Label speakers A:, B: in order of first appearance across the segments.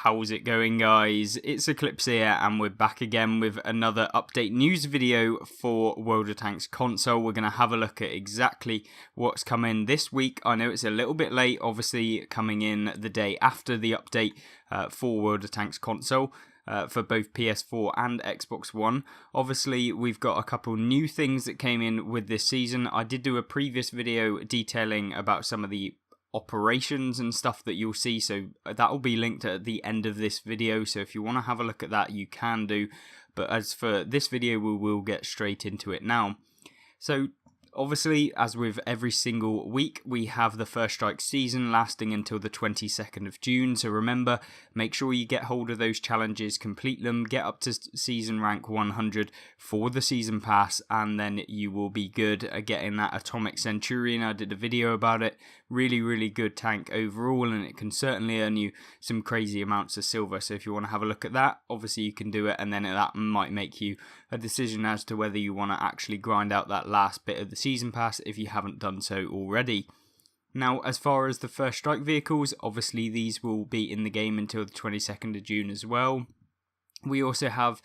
A: How's it going, guys? It's Eclipse here, and we're back again with another update news video for World of Tanks console. We're going to have a look at exactly what's coming this week. I know it's a little bit late, obviously coming in the day after the update for World of Tanks console. For both PS4 and Xbox One. Obviously, we've got a couple new things that came in with this season. I did do a previous video detailing about some of the operations and stuff that you'll see, so that will be linked at the end of this video, so if you want to have a look at that, you can do. But as for this video, we will get straight into it now. So obviously, as with every single week, we have the First Strike season lasting until the 22nd of June. So remember, make sure you get hold of those challenges, complete them, get up to season rank 100 for the season pass, and then you will be good at getting that Atomic Centurion. I did a video about it. Really good tank overall, and it can certainly earn you some crazy amounts of silver. So if you want to have a look at that, obviously you can do it, and then that might make you a decision as to whether you want to actually grind out that last bit of the season pass if you haven't done so already. Now, as far as the First Strike vehicles, obviously these will be in the game until the 22nd of June as well. We also have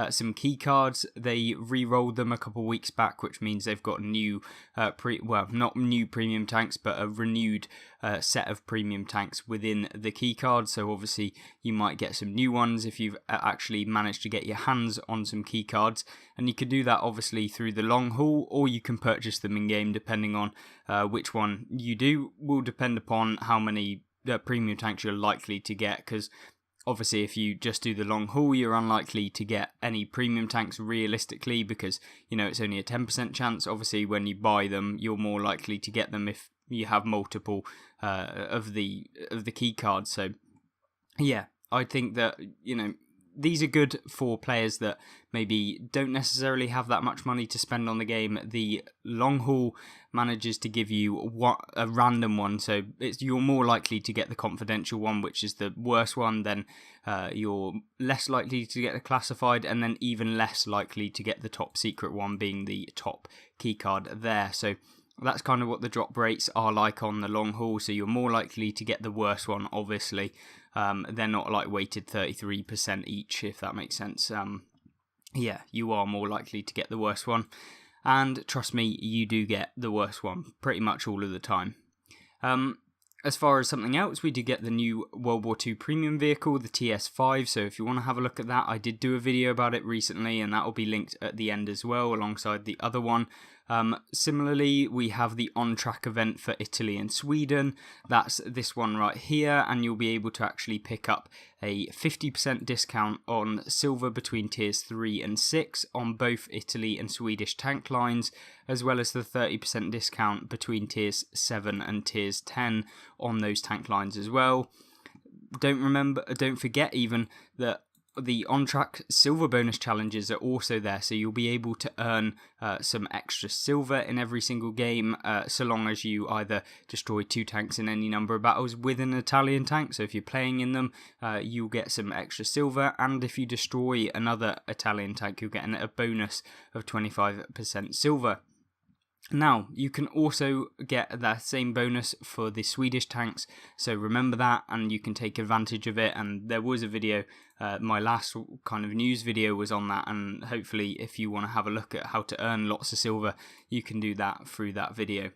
A: some key cards. They re-rolled them a couple weeks back, which means they've got new, not new premium tanks, but a renewed set of premium tanks within the key card. So obviously you might get some new ones if you've actually managed to get your hands on some key cards. And you can do that obviously through the long haul, or you can purchase them in game, depending on which one you do. Will depend upon how many premium tanks you're likely to get, because obviously, if you just do the long haul, you're unlikely to get any premium tanks realistically, because, you know, it's only a 10% chance. Obviously, when you buy them, you're more likely to get them if you have multiple of the key cards. So, yeah, I think that, you know, these are good for players that maybe don't necessarily have that much money to spend on the game. The long haul manages to give you a random one, so you're more likely to get the confidential one, which is the worst one. Then you're less likely to get the classified, and then even less likely to get the top secret one, being the top keycard there. So that's kind of what the drop rates are like on the long haul, so you're more likely to get the worst one, obviously. They're not like weighted 33% each, if that makes sense. Yeah, you are more likely to get the worst one. And trust me, you do get the worst one pretty much all of the time. As far as something else, we do get the new World War II premium vehicle, the TS5, so if you want to have a look at that, I did do a video about it recently, and that will be linked at the end as well, alongside the other one. Similarly, we have the on-track event for Italy and Sweden. That's this one right here, and you'll be able to actually pick up a 50% discount on silver between tiers 3 and 6 on both Italy and Swedish tank lines, as well as the 30% discount between tiers 7 and tiers 10 on those tank lines as well. Don't forget even that the on-track silver bonus challenges are also there, so you'll be able to earn some extra silver in every single game, so long as you either destroy 2 tanks in any number of battles with an Italian tank. So if you're playing in them, you'll get some extra silver, and if you destroy another Italian tank, you'll get a bonus of 25% silver. Now, you can also get that same bonus for the Swedish tanks, so remember that, and you can take advantage of it. And there was a video, my last kind of news video was on that, and hopefully if you want to have a look at how to earn lots of silver, you can do that through that video.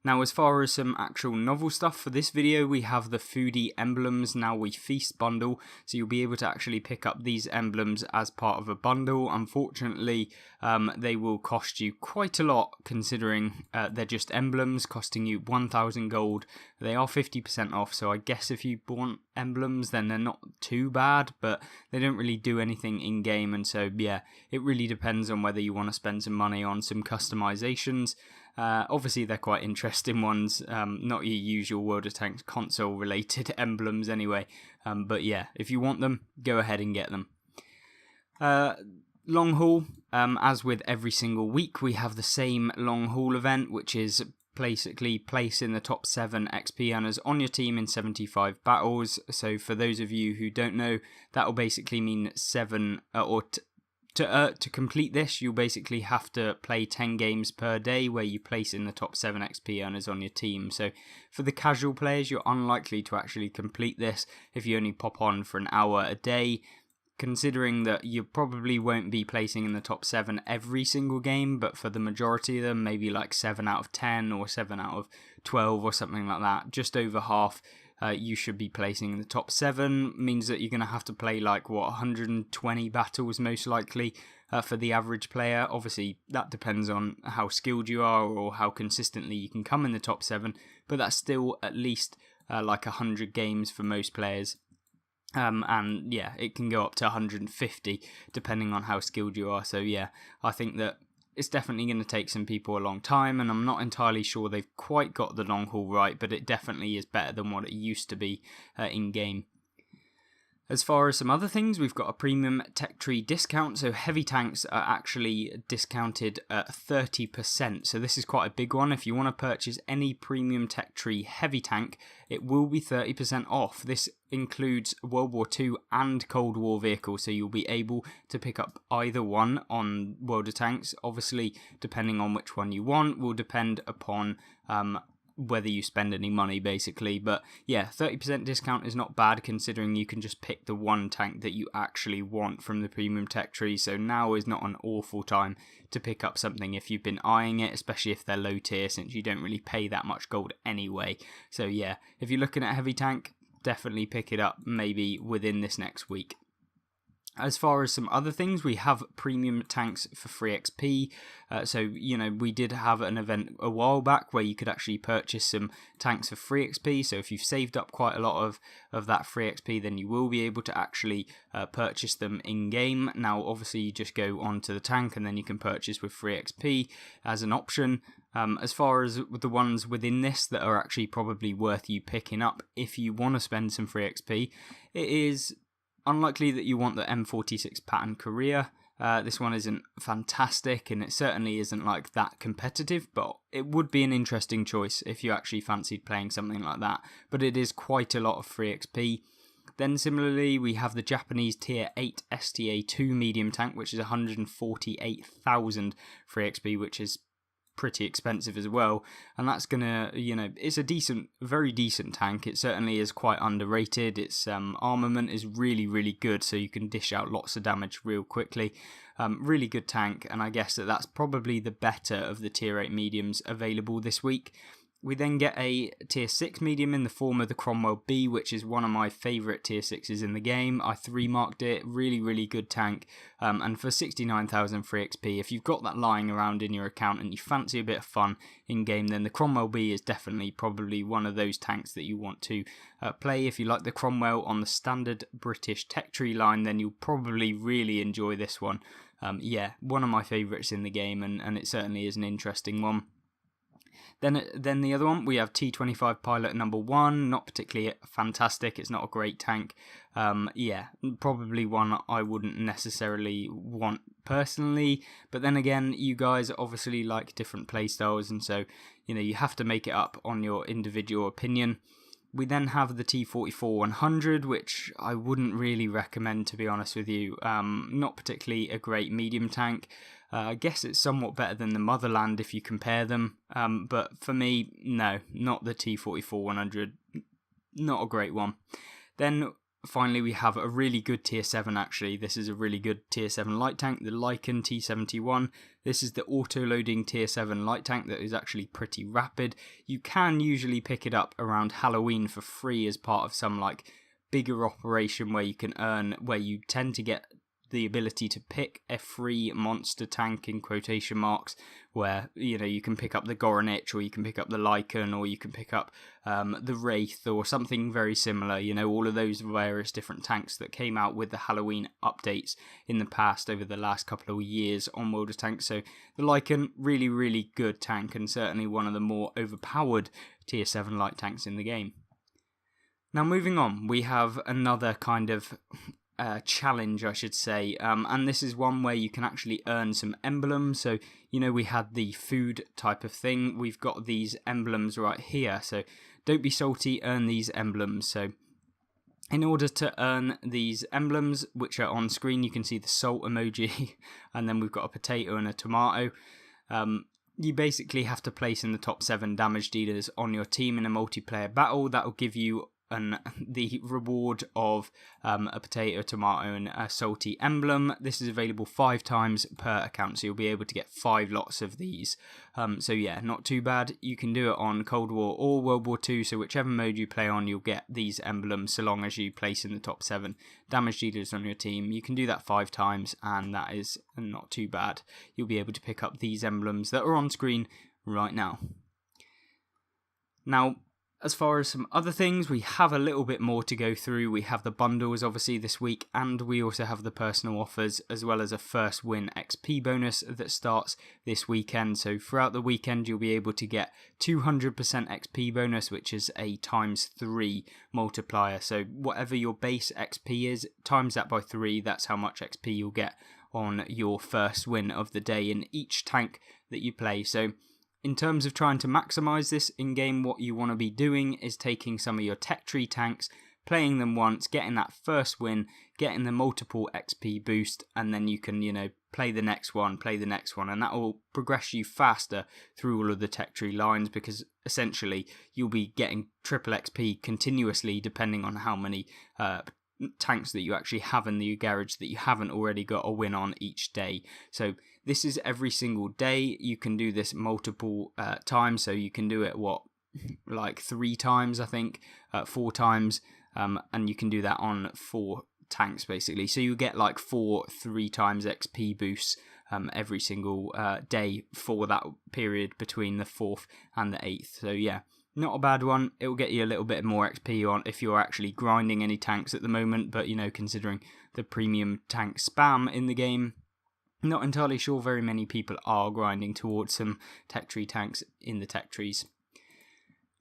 A: Now, as far as some actual novel stuff for this video, we have the Foodie Emblems Now We Feast bundle, so you'll be able to actually pick up these emblems as part of a bundle. Unfortunately, they will cost you quite a lot, considering they're just emblems, costing you 1,000 gold. They are 50% off, so I guess if you want emblems, then they're not too bad, but they don't really do anything in-game, and so, yeah, it really depends on whether you want to spend some money on some customizations. Obviously, they're quite interesting ones, not your usual World of Tanks console related emblems anyway, but yeah, if you want them, go ahead and get them. Long haul, as with every single week, we have the same long haul event, which is basically place in the top 7 XP earners on your team in 75 battles. So for those of you who don't know, that will basically mean To complete this, you'll basically have to play 10 games per day where you place in the top 7 XP earners on your team. So for the casual players, you're unlikely to actually complete this if you only pop on for an hour a day, considering that you probably won't be placing in the top 7 every single game, but for the majority of them, maybe like 7 out of 10 or 7 out of 12 or something like that, just over half you should be placing in the top 7, means that you're going to have to play like 120 battles most likely for the average player. Obviously that depends on how skilled you are or how consistently you can come in the top 7, but that's still at least like 100 games for most players. And yeah, it can go up to 150 depending on how skilled you are. So yeah, I think that it's definitely going to take some people a long time, and I'm not entirely sure they've quite got the long haul right, but it definitely is better than what it used to be in game. As far as some other things, we've got a premium tech tree discount, so heavy tanks are actually discounted at 30%, so this is quite a big one. If you want to purchase any premium tech tree heavy tank, it will be 30% off. This includes World War II and Cold War vehicles, so you'll be able to pick up either one on World of Tanks. Obviously, depending on which one you want, will depend upon whether you spend any money basically, but yeah, 30% discount is not bad considering you can just pick the one tank that you actually want from the premium tech tree. So now is not an awful time to pick up something if you've been eyeing it, especially if they're low tier, since you don't really pay that much gold anyway. So yeah, if you're looking at a heavy tank, definitely pick it up maybe within this next week. As far as some other things, we have premium tanks for free XP. So, you know, we did have an event a while back where you could actually purchase some tanks for free XP. So if you've saved up quite a lot of that free XP, then you will be able to actually purchase them in-game. Now, obviously, you just go onto the tank and then you can purchase with free XP as an option. As far as the ones within this that are actually probably worth you picking up if you want to spend some free XP, it is unlikely that you want the M46 pattern Korea. This one isn't fantastic, and it certainly isn't like that competitive, but it would be an interesting choice if you actually fancied playing something like that. But it is quite a lot of free XP. Then similarly, we have the Japanese Tier 8 STA2 medium tank, which is 148,000 free XP, which is pretty expensive as well, and that's gonna, you know, it's a decent, very decent tank. It certainly is quite underrated. Its armament is really good, so you can dish out lots of damage real quickly. Really good tank, and I guess that's probably the better of the tier 8 mediums available this week. We then get a tier 6 medium in the form of the Cromwell B, which is one of my favourite tier 6s in the game. I 3-marked it, really good tank, and for 69,000 free XP, if you've got that lying around in your account and you fancy a bit of fun in game, then the Cromwell B is definitely probably one of those tanks that you want to play. If you like the Cromwell on the standard British tech tree line, then you'll probably really enjoy this one. Yeah, one of my favourites in the game, and it certainly is an interesting one. Then the other one, we have T28 Pilot number 1, not particularly fantastic, it's not a great tank. Yeah, probably one I wouldn't necessarily want personally, but then again, you guys obviously like different playstyles, and so, you know, you have to make it up on your individual opinion. We then have the T44-100, which I wouldn't really recommend, to be honest with you. Not particularly a great medium tank. I guess it's somewhat better than the Motherland if you compare them, but for me, no, not the T44-100, not a great one. Then finally we have a really good tier 7 actually. This is a really good tier 7 light tank, the Lycan T71. This is the auto-loading tier 7 light tank that is actually pretty rapid. You can usually pick it up around Halloween for free as part of some like bigger operation where you can earn, where you tend to get the ability to pick a free monster tank in quotation marks, where, you know, you can pick up the Goronich, or you can pick up the Lycan, or you can pick up the Wraith, or something very similar. You know, all of those various different tanks that came out with the Halloween updates in the past over the last couple of years on World of Tanks. So the Lycan, really good tank, and certainly one of the more overpowered tier 7 light tanks in the game. Now moving on, we have another kind of challenge, I should say, and this is one where you can actually earn some emblems. So, you know, we had the food type of thing, we've got these emblems right here, so don't be salty, earn these emblems. So In order to earn these emblems, which are on screen, you can see the salt emoji, and then we've got a potato and a tomato. You basically have to place in the top 7 damage dealers on your team in a multiplayer battle. That will give you the reward of a potato, tomato, and a salty emblem. This is available 5 times per account, so you'll be able to get 5 lots of these. So yeah, not too bad. You can do it on Cold War or World War II, so whichever mode you play on, you'll get these emblems so long as you place in the top 7 damage dealers on your team. You can do that 5 times, and that is not too bad. You'll be able to pick up these emblems that are on screen right now. Now, as far as some other things, we have a little bit more to go through. We have the bundles, obviously, this week, and we also have the personal offers, as well as a first win XP bonus that starts this weekend. So throughout the weekend, you'll be able to get 200% XP bonus, which is a ×3 multiplier. So whatever your base XP is, times that by 3, that's how much XP you'll get on your first win of the day in each tank that you play. So in terms of trying to maximize this in-game, what you want to be doing is taking some of your tech tree tanks, playing them once, getting that first win, getting the multiple XP boost, and then you can, play the next one, and that will progress you faster through all of the tech tree lines, because essentially you'll be getting triple XP continuously depending on how many tanks that you actually have in the garage that you haven't already got a win on each day. So this is every single day. You can do this multiple times, so you can do it like 3 times, I think, 4 times, and you can do that on 4 tanks basically. So you get like 4 3 times XP boosts every single day for that period between the 4th and the 8th. So yeah, not a bad one. It will get you a little bit more XP on if you're actually grinding any tanks at the moment, but considering the premium tank spam in the game, not entirely sure very many people are grinding towards some tech tree tanks in the tech trees.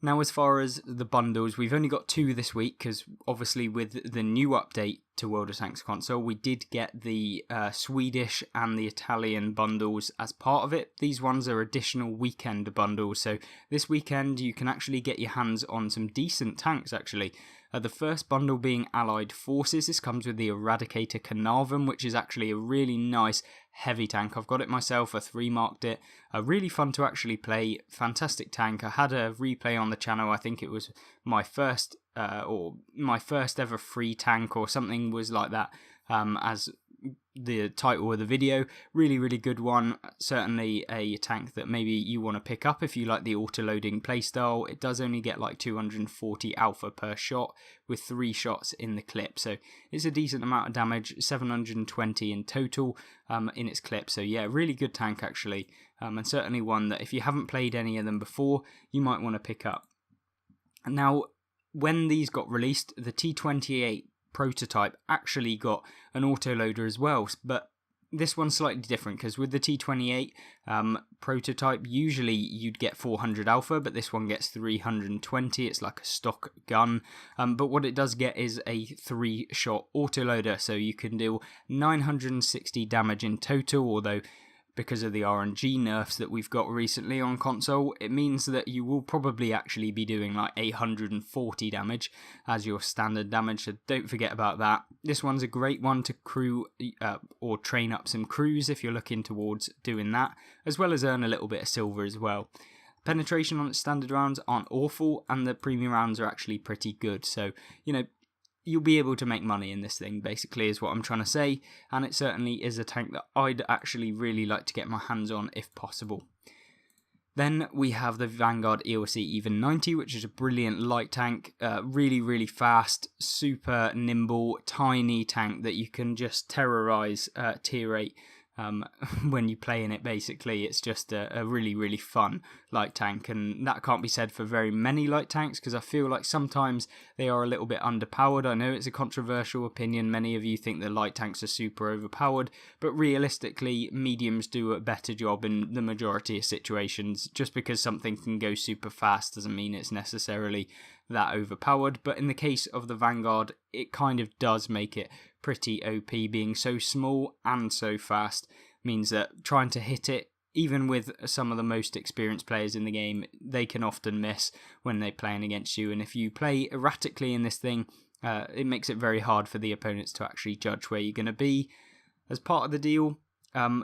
A: Now, as far as the bundles, we've only got 2 this week, because obviously with the new update to World of Tanks console, we did get the Swedish and the Italian bundles as part of it. These ones are additional weekend bundles, so this weekend you can actually get your hands on some decent tanks actually. The first bundle being Allied Forces. This comes with the Eradicator Carnarvon, which is actually a really nice heavy tank. I've got it myself, I 3-marked it. Really fun to actually play, fantastic tank. I had a replay on the channel, I think it was my first ever free tank or something was like that, as the title of the video. Really good one. Certainly a tank that maybe you want to pick up if you like the auto-loading playstyle. It does only get like 240 alpha per shot with 3 shots in the clip, so it's a decent amount of damage, 720 in total in its clip. So yeah, really good tank actually, and certainly one that if you haven't played any of them before, you might want to pick up. Now, when these got released, the T28 Prototype actually got an autoloader as well, but this one's slightly different, because with the T28 Prototype, usually you'd get 400 alpha, but this one gets 320. It's like a stock gun, but what it does get is a 3-shot autoloader, so you can deal 960 damage in total, although because of the RNG nerfs that we've got recently on console, it means that you will probably actually be doing like 840 damage as your standard damage, so don't forget about that. This one's a great one to crew or train up some crews if you're looking towards doing that, as well as earn a little bit of silver as well. Penetration on its standard rounds aren't awful, and the premium rounds are actually pretty good, so you'll be able to make money in this thing, basically, is what I'm trying to say, and it certainly is a tank that I'd actually really like to get my hands on if possible. Then we have the Vanguard ELC Even 90, which is a brilliant light tank, really fast, super nimble, tiny tank that you can just terrorize tier 8 when you play in it. Basically, it's just a really fun light tank, and that can't be said for very many light tanks, because I feel like sometimes they are a little bit underpowered. I know it's a controversial opinion, many of you think that light tanks are super overpowered, but realistically mediums do a better job in the majority of situations. Just because something can go super fast doesn't mean it's necessarily that overpowered, but in the case of the Vanguard, it kind of does make it pretty OP. Being so small and so fast means that trying to hit it, even with some of the most experienced players in the game, they can often miss when they're playing against you, and if you play erratically in this thing, It makes it very hard for the opponents to actually judge where you're going to be. As part of the deal,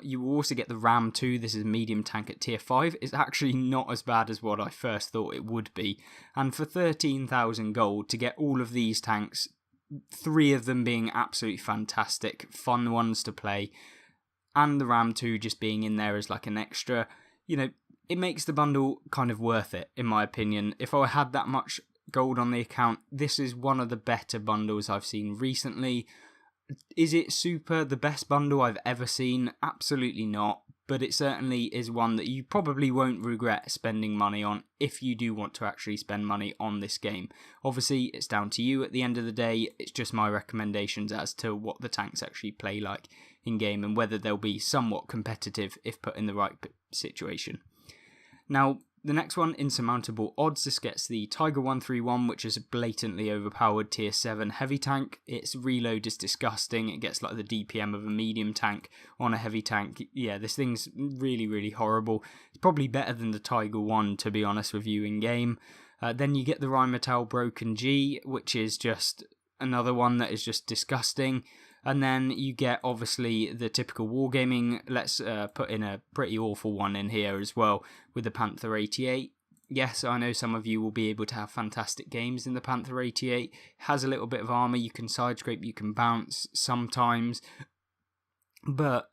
A: you will also get the Ram 2. This is a medium tank at tier 5. It's actually not as bad as what I first thought it would be. And for 13,000 gold, to get all of these tanks, 3 of them being absolutely fantastic, fun ones to play, and the Ram 2 just being in there as like an extra, it makes the bundle kind of worth it, in my opinion. If I had that much gold on the account, this is one of the better bundles I've seen recently. Is it the best bundle I've ever seen? Absolutely not, but it certainly is one that you probably won't regret spending money on if you do want to actually spend money on this game. Obviously, it's down to you at the end of the day. It's just my recommendations as to what the tanks actually play like in game and whether they'll be somewhat competitive if put in the right situation. Now, the next one, Insurmountable Odds. This gets the Tiger 131, which is a blatantly overpowered tier 7 heavy tank. Its reload is disgusting. It gets like the DPM of a medium tank on a heavy tank. Yeah, this thing's really, really horrible. It's probably better than the Tiger 1, to be honest with you, in game. Then you get the Rheinmetall Broken G, which is just another one that is just disgusting. And then you get, obviously, the typical wargaming. Let's put in a pretty awful one in here as well with the Panther 88. Yes, I know some of you will be able to have fantastic games in the Panther 88. It has a little bit of armour. You can side scrape, you can bounce sometimes. But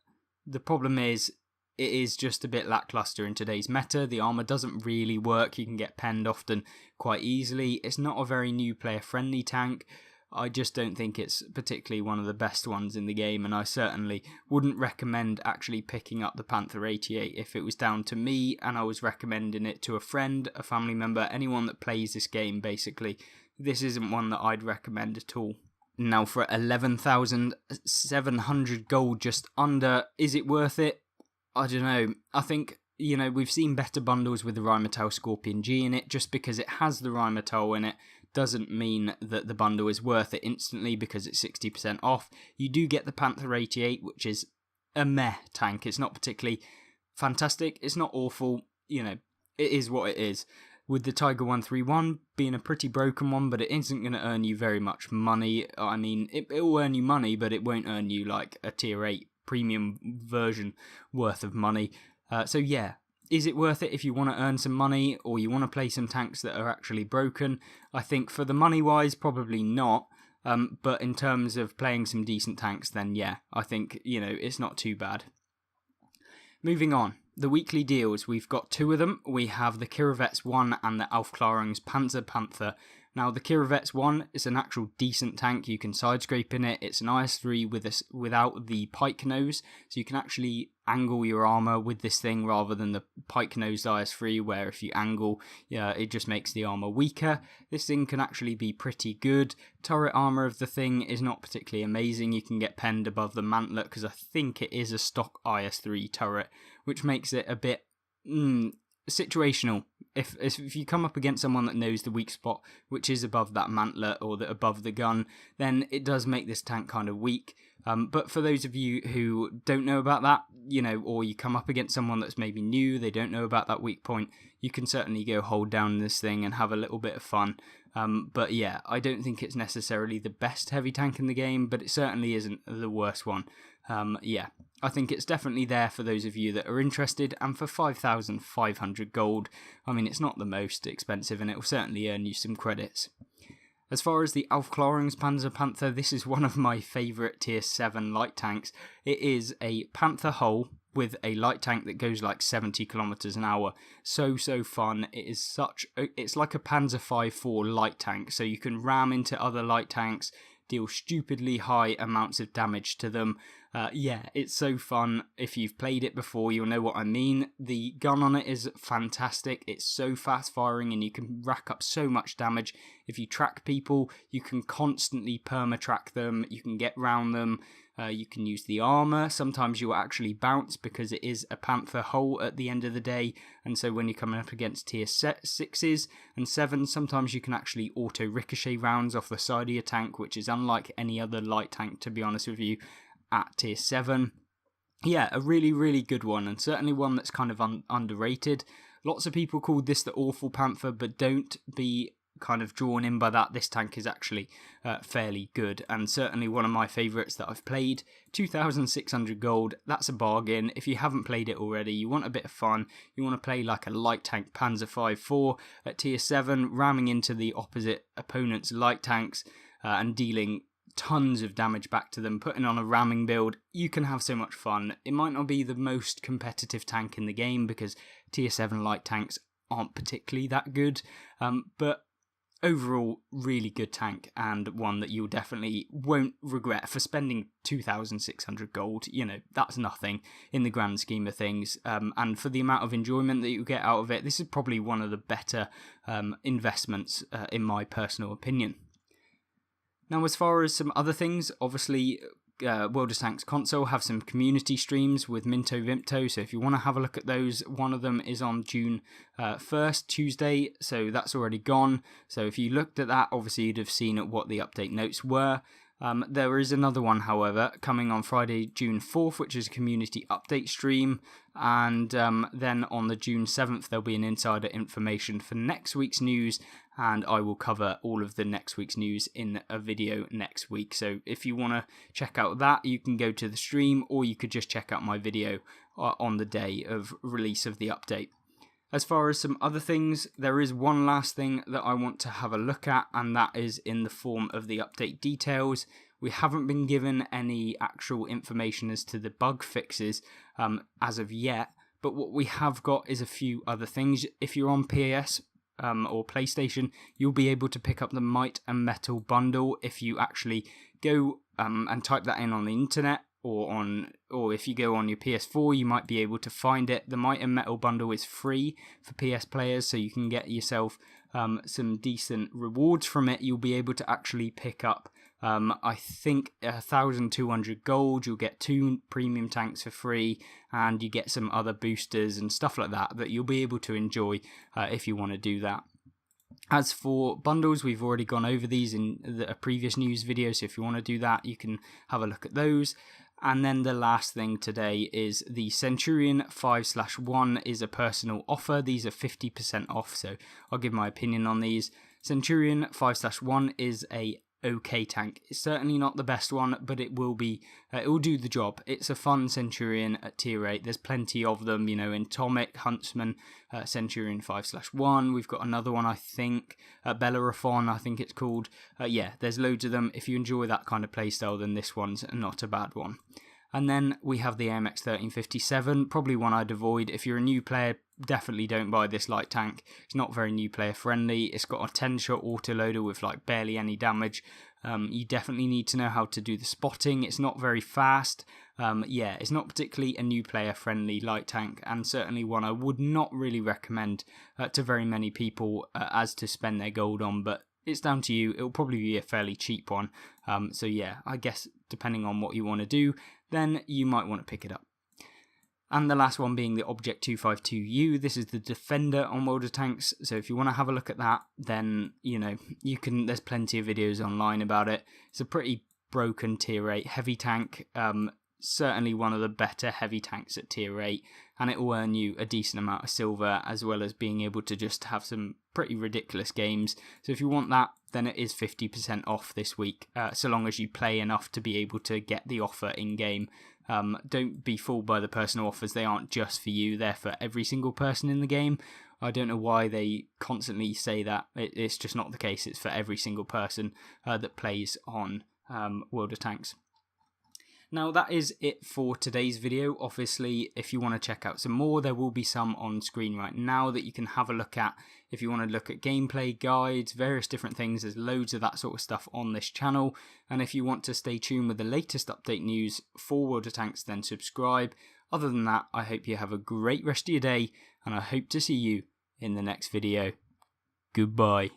A: the problem is, it is just a bit lackluster in today's meta. The armour doesn't really work. You can get penned often quite easily. It's not a very new player-friendly tank. I just don't think it's particularly one of the best ones in the game, and I certainly wouldn't recommend actually picking up the Panther 88 if it was down to me and I was recommending it to a friend, a family member, anyone that plays this game basically. This isn't one that I'd recommend at all. Now for 11,700 gold just under, is it worth it? I don't know. I think, we've seen better bundles with the Rheinmetall Scorpion G in it. Just because it has the Rheinmetall in it doesn't mean that the bundle is worth it instantly because it's 60% off. You do get the Panther 88, which is a meh tank. It's not particularly fantastic. It's not awful. It is what it is. With the Tiger 131 being a pretty broken one, but it isn't going to earn you very much money. I mean, it will earn you money, but it won't earn you like a tier 8 premium version worth of money. So yeah, is it worth it if you want to earn some money or you want to play some tanks that are actually broken? I think for the money wise, probably not. But in terms of playing some decent tanks, then yeah, I think, it's not too bad. Moving on, the weekly deals, we've got 2 of them. We have the Kirovets 1 and the Clawings Panzer Panther. Now, the Kirovets 1 is an actual decent tank. You can side scrape in it. It's an IS-3 without the pike nose, so you can actually angle your armour with this thing rather than the pike-nosed IS-3, where if you angle, it just makes the armour weaker. This thing can actually be pretty good. Turret armour of the thing is not particularly amazing. You can get penned above the mantlet because I think it is a stock IS-3 turret, which makes it a bit situational. If you come up against someone that knows the weak spot, which is above that mantlet or above the gun, then it does make this tank kind of weak. But for those of you who don't know about that, or you come up against someone that's maybe new, they don't know about that weak point, you can certainly go hold down this thing and have a little bit of fun. But yeah, I don't think it's necessarily the best heavy tank in the game, but it certainly isn't the worst one. Yeah, I think it's definitely there for those of you that are interested, and for 5,500 gold, I mean, it's not the most expensive, and it will certainly earn you some credits. As far as the Clawings Panzer Panther, this is one of my favourite tier 7 light tanks. It is a Panther hull with a light tank that goes like 70 kilometers an hour. So fun. It's like a Panzer 5-4 light tank, so you can ram into other light tanks, deal stupidly high amounts of damage to them. Yeah, it's so fun. If you've played it before, you'll know what I mean. The gun on it is fantastic. It's so fast firing and you can rack up so much damage. If you track people, you can constantly perma-track them. You can get round them. You can use the armour. Sometimes you'll actually bounce because it is a Panther hull at the end of the day. And so when you're coming up against tier 6s and 7s, sometimes you can actually auto-ricochet rounds off the side of your tank, which is unlike any other light tank, to be honest with you, at tier 7. Yeah, a really, really good one, and certainly one that's kind of underrated. Lots of people called this the awful Panther, but don't be kind of drawn in by that, this tank is actually fairly good, and certainly one of my favourites that I've played. 2,600 gold, that's a bargain. If you haven't played it already, you want a bit of fun, you want to play like a light tank Panzer 5-4 at tier 7, ramming into the opposite opponent's light tanks and dealing tons of damage back to them, putting on a ramming build, you can have so much fun. It might not be the most competitive tank in the game because tier 7 light tanks aren't particularly that good, but overall really good tank, and one that you definitely won't regret for spending 2,600 gold. You know, that's nothing in the grand scheme of things, and for the amount of enjoyment that you get out of it, this is probably one of the better investments in my personal opinion. Now, as far as some other things, obviously World of Tanks console have some community streams with Minto Vimto, so if you want to have a look at those, one of them is on June 1st, Tuesday, so that's already gone. So if you looked at that, obviously you'd have seen what the update notes were. There is another one, however, coming on Friday, June 4th, which is a community update stream, and then on the June 7th there'll be an insider information for next week's news, and I will cover all of the next week's news in a video next week. So if you want to check out that, you can go to the stream, or you could just check out my video on the day of release of the update. As far as some other things, there is one last thing that I want to have a look at, and that is in the form of the update details. We haven't been given any actual information as to the bug fixes as of yet, but what we have got is a few other things. If you're on PS or PlayStation, you'll be able to pick up the Might and Metal bundle if you actually go and type that in on the internet, or if you go on your PS4, you might be able to find it. The Might and Metal bundle is free for PS players, so you can get yourself some decent rewards from it. You'll be able to actually pick up I think 1,200 gold, you'll get 2 premium tanks for free, and you get some other boosters and stuff like that you'll be able to enjoy if you want to do that. As for bundles, we've already gone over these in a previous news video, so if you want to do that, you can have a look at those. And then the last thing today is the Centurion 5/1 is a personal offer. These are 50% off, so I'll give my opinion on these. Centurion 5/1 is a okay tank. It's certainly not the best one, but it will do the job. It's a fun Centurion at tier 8. There's plenty of them, you know, in Atomic, Huntsman, Centurion 5/1. We've got another one, I think, Bellerophon, I think it's called. Yeah, there's loads of them. If you enjoy that kind of playstyle, then this one's not a bad one. And then we have the AMX 1357, probably one I'd avoid. If you're a new player, definitely don't buy this light tank. It's not very new player friendly. It's got a 10-shot autoloader with like barely any damage. You definitely need to know how to do the spotting. It's not very fast. Yeah, it's not particularly a new player friendly light tank, and certainly one I would not really recommend to very many people as to spend their gold on, but it's down to you. It'll probably be a fairly cheap one. So yeah, I guess depending on what you want to do, then you might want to pick it up. And the last one being the Object 252U. This is the Defender on World of Tanks. So if you want to have a look at that, then you know you can. There's plenty of videos online about it. It's a pretty broken tier 8 heavy tank. Certainly one of the better heavy tanks at tier 8, and it will earn you a decent amount of silver, as well as being able to just have some pretty ridiculous games. So if you want that, then it is 50% off this week, so long as you play enough to be able to get the offer in game. Don't be fooled by the personal offers. They aren't just for you, they're for every single person in the game. I don't know why they constantly say that. It's just not the case. It's for every single person that plays on World of Tanks. Now that is it for today's video. Obviously, if you want to check out some more, there will be some on screen right now that you can have a look at. If you want to look at gameplay guides, various different things, there's loads of that sort of stuff on this channel. And if you want to stay tuned with the latest update news for World of Tanks, then subscribe. Other than that, I hope you have a great rest of your day, and I hope to see you in the next video. Goodbye.